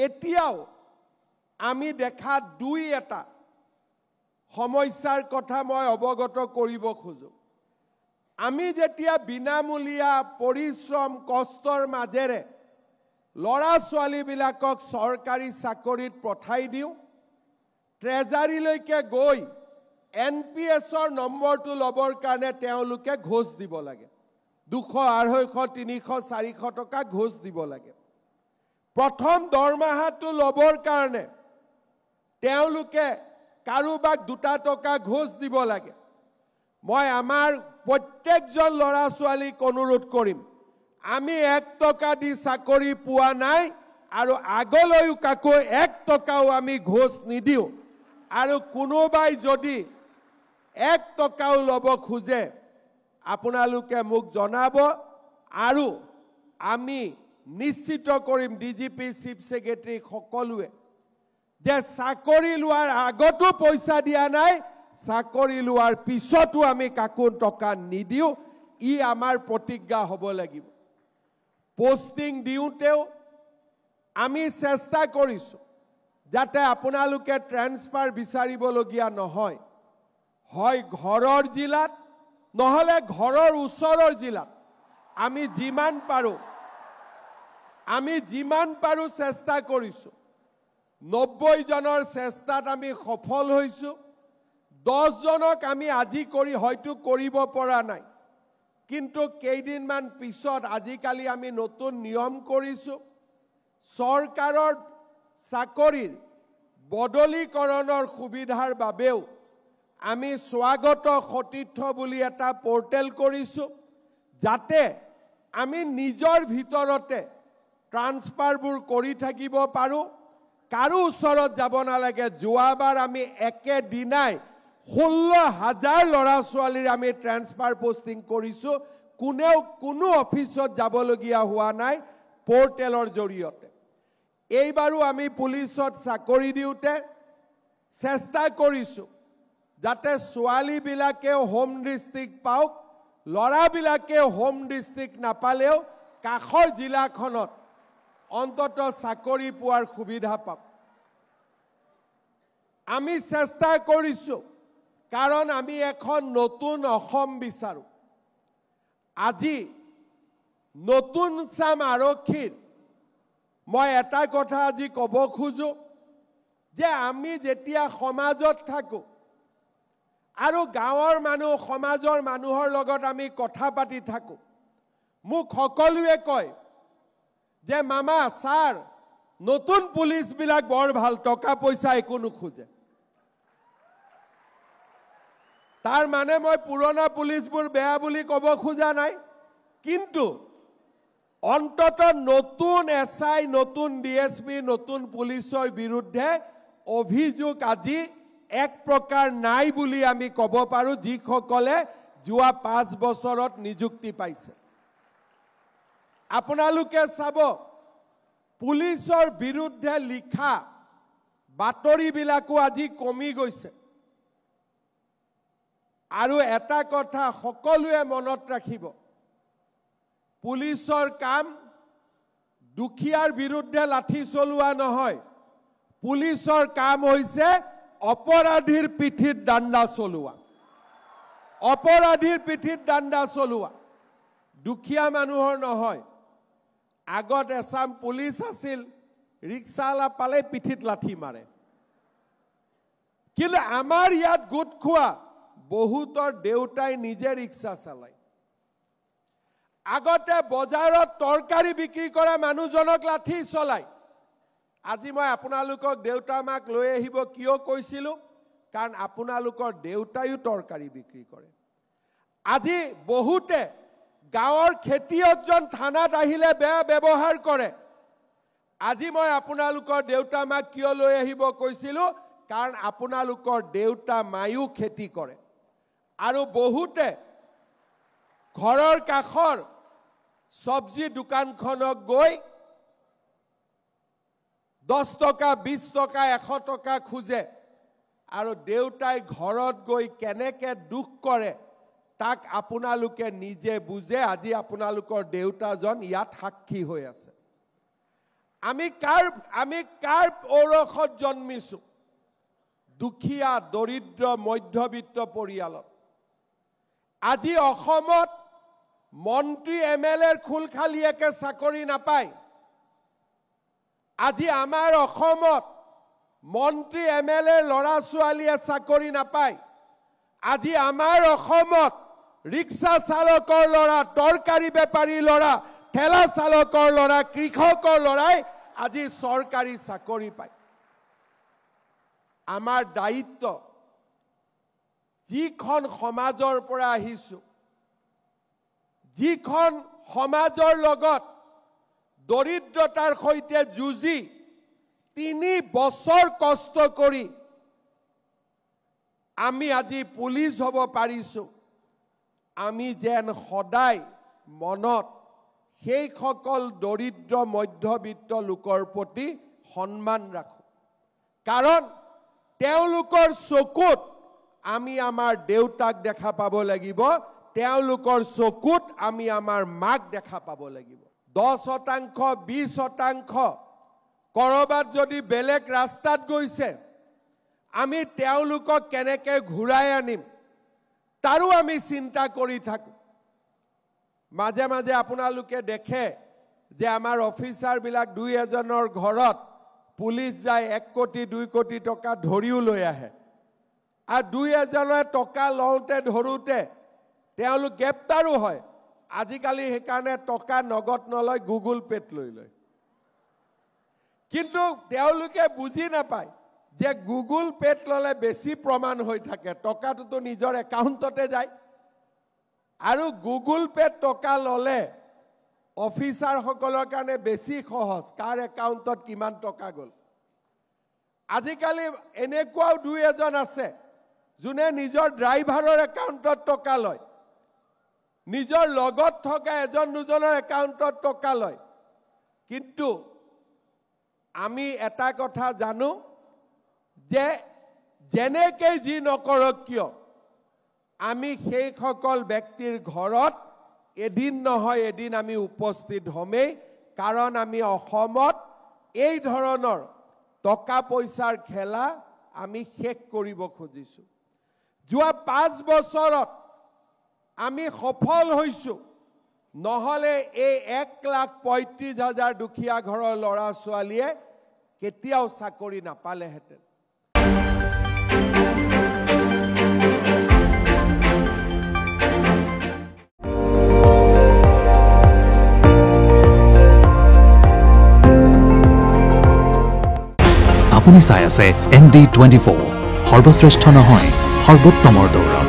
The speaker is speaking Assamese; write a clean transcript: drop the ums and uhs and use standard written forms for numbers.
এতিয়াও আমি দেখা দুই এটা সমস্যাৰ কথা মই অৱগত কৰিব খোজো আমি যেতিয়া বিনামূলীয়া পৰিশ্ৰম কষ্টৰ মাজেৰে লৰা ছোৱালীবিলাকক চৰকাৰী চাকৰিত পঠাই দিও ট্ৰেজাৰীলৈকে গৈ এনপিএছৰ নম্বৰটো লবৰ কাৰণে তেওঁলোকে ঘোষ দিব লাগে 200 250 300 400 টকা ঘোষ দিব লাগে প্ৰথম দৰমহাটো লবৰ কাৰণে তেওঁলোকে কাৰোবাক 2 টকা ঘোষ দিব লাগে মই আমাৰ প্ৰত্যেকজন লৰা ছোৱালীক অনুৰোধ কৰিম আমি 1 টকা দি চাকৰি পোৱা নাই আৰু আগলৈও কাকো 1 টকাও আমি ঘোষ নিদিও আৰু কোনোবাই যদি 1 টকাও লব খোজে আপোনালোকে মোক জনাব আৰু আমি নিশ্চিত কৰিম ডিজিপি চিফ সেক্ৰেটাৰী সকলোৱে যে চাকৰি লোৱাৰ আগতো পইচা দিয়া নাই চাকৰি লোৱাৰ পিছতো আমি কাকো টকা নিদিও ই আমাৰ প্ৰতিজ্ঞা হ'ব লাগিব পোষ্টিং দিওতেও আমি চেষ্টা কৰিছো যাতে আপোনালোকে ট্ৰান্সফাৰ বিচাৰিবলগীয়া নহয় হয় ঘৰৰ জিলাত নহলে ঘৰৰ ওচৰৰ জিলাত আমি যিমান পাৰো চেষ্টা কৰিছো 90 জনৰ চেষ্টাত আমি সফল হৈছো 10 জনক আমি আজি কৰি হয়তো কৰিব পৰা নাই কিন্তু কেইদিনমান পিছত আজিকালি আমি নতুন নিয়ম কৰিছো চৰকাৰৰ চাকৰিৰ বদলীকৰণৰ সুবিধাৰ বাবেও আমি স্বাগত সতীৰ্থ বুলি এটা পোৰ্টেল কৰিছো যাতে আমি নিজৰ ভিতৰতে ট্ৰান্সফাৰবোৰ কৰি থাকিব পাৰো কাৰো ওচৰত যাব নালাগে যোৱাবাৰ আমি একে দিনাই 16,000 লৰা ছোৱালীৰ আমি ট্ৰান্সফাৰ পোষ্টিং কৰিছো কোনো অফিসত যাবলগীয়া হোৱা নাই পোৰ্টেলৰ জৰিয়তে এইবাৰো আমি পুলিচত চাকৰি দিওতে চেষ্টা কৰিছো যাতে ছোৱালীবিলাকে হোম ডিস্ট্ৰিক্ট পাওক লৰাবিলাকে হোম ডিস্ট্ৰিক্ট নাপালেও কাখৰ জিলাখনত অন্তত চাকৰি পোৱাৰ সুবিধা পাওক আমি চেষ্টা কৰিছো কাৰণ আমি এখন নতুন অসম বিচাৰো আজি নতুন চাম আৰক্ষীৰ মই এটা কথা আজি ক'ব খোজো যে আমি যেতিয়া সমাজত থাকো আৰু গাঁৱৰ মানুহ সমাজৰ মানুহৰ লগত আমি কথা পাতি থাকো মোক সকলোৱে কয় যে মামা স্যাৰ নতুন পুলিচ বিলাক বৰ ভাল টকা পইচা একো নোখোজে তাৰ মানে মই পুৰণা পুলিচবোৰ বেয়া বুলি ক'ব খোজা নাই কিন্তু অন্তত নতুন এসআই নতুন ডিএসপি নতুন পুলিচৰ বিৰুদ্ধে অভিযোগ আজি এক প্ৰকাৰ নাই বুলি আমি ক'ব পাৰো যিসকলে যোৱা 5 বছৰত নিযুক্তি পাইছে আপোনালোকে চাব পুলিচৰ বিৰুদ্ধে লিখা বাতৰিবিলাকো আজি কমি গৈছে আৰু এটা কথা সকলোৱে মনত ৰাখিব পুলিচৰ কাম দুখিয়াৰ বিৰুদ্ধে লাঠি চলোৱা নহয় পুলিচৰ কাম হৈছে অপৰাধীৰ পিঠিত ডাণ্ডা চলোৱা দুখিয়া মানুহৰ নহয় আগত এসাম পুলিচ আছিল ৰিক্সালা পালে পিঠিত লাঠি মাৰে কিন্তু আমাৰ ইয়াত গোট খোৱা বহুতৰ দেউতাই নিজে ৰিক্সা চালায় আগতে বজাৰত তৰকাৰী বিক্ৰী কৰা মানুহজনক লাঠি চলায় আজি মই আপোনালোকক দেউতা মাক লৈ আহিব কিয় কৈছিলো কাৰণ আপোনালোকৰ দেউতায়ো তৰকাৰী বিক্ৰী কৰে আজি বহুতে গাঁৱৰ খেতিয়কজন থানাত আহিলে বেয়া ব্যৱহাৰ কৰে আজি মই আপোনালোকৰ দেউতা মাক কিয় লৈ আহিব কৈছিলো কাৰণ আপোনালোকৰ দেউতা মায়ো খেতি কৰে আৰু বহুতে ঘৰৰ কাখৰ সবজি দোকানখনক গৈ 10 টকা 20 টকা 100 টকা খুজে আৰু দেউতাই ঘৰত গৈ কেনেকে দুখ কৰে তাক আপোনালোকে নিজে বুজে আজি আপোনালোকৰ দেউতাজন ইয়াত সাক্ষী হৈ আছে আমি কাৰ ঔৰসত জন্মিছো দুখীয়া দৰিদ্ৰ মধ্যবিত্ত পৰিয়ালত আজি অসমত মন্ত্ৰী এমএলএৰ খুলখালিয়াকে চাকৰি নাপায় আজি আমাৰ অসমত মন্ত্ৰী এমএলএৰ ল'ৰা ছোৱালীয়ে চাকৰি নাপায় আজি আমাৰ অসমত ৰিক্সা চালকৰ ল'ৰা তৰকাৰী বেপাৰীৰ ল'ৰা ঠেলা চালকৰ ল'ৰা কৃষকৰ ল'ৰাই আজি চৰকাৰী চাকৰি পায় আমাৰ দায়িত্ব যিখন সমাজৰ পৰা আহিছো যিখন সমাজৰ লগত দৰিদ্ৰতাৰ সৈতে যুঁজি 3 বছৰ কষ্ট কৰি আমি আজি পুলিচ হ'ব পাৰিছো আমি যেন সদায় মনত সেই সকল দৰিদ্ৰ মধ্যবিত্ত লোকৰ প্ৰতি সন্মান ৰাখো কাৰণ তেওঁলোকৰ চকুত আমি আমাৰ দেউতাক দেখা পাব লাগিব তেওঁলোকৰ চকুত আমি আমাৰ মাক দেখা পাব লাগিব 10% 20% কৰবাত যদি বেলেগ ৰাস্তাত গৈছে আমি তেওঁলোকক কেনেকৈ ঘূৰাই আনিম তাৰো আমি চিন্তা কৰি থাকো মাজে মাজে আপোনালোকে দেখে যে আমাৰ অফিচাৰ বিলাক দুই এজনৰ ঘৰত পুলিচ যায় 1 কোটি 2 কোটি টকা ধৰিও লৈ আহে আৰু দুই এজনে টকা লওঁতে ধৰোতে তেওঁলোক গ্ৰেপ্তাৰো হয় আজিকালি সেইকাৰণে টকা নগদ নলয় গুগল পেত লৈ লয় কিন্তু তেওঁলোকে বুজি নাপায় যে গুগল পেত ললে বেছি প্ৰমাণ হৈ থাকে টকাটো নিজৰ একাউণ্টতে যায় আৰু গুগল পেত টকা ললে অফিচাৰ সকলৰ কাৰণে বেছি সহজ কাৰ একাউণ্টত কিমান টকা গল আজিকালি এনেকুৱাও দুই এজন আছে যোনে নিজৰ ড্ৰাইভাৰৰ একাউণ্টত টকা লয় নিজৰ লগত থকা এজন দুজনৰ একাউণ্টত টকা লয় কিন্তু আমি এটা কথা জানো যে যেনেকৈ যি নকৰক কিয় আমি সেই সকল ব্যক্তিৰ ঘৰত এদিন নহয় এদিন আমি উপস্থিত হমেই কাৰণ আমি অসমত এই ধৰণৰ টকা পইচাৰ খেলা আমি শেষ কৰিব খুজিছো যোৱা 5 বছৰত আমি সফল হৈছো নহলে এই 1,35,000 দুখীয়া ঘৰৰ ল'ৰা ছোৱালীয়ে কেতিয়াও চাকৰি নাপালেহেঁতেন আপুনি চাই আছে ND24 সৰ্বশ্ৰেষ্ঠ নহয় সৰ্বোত্তমৰ দৌৰ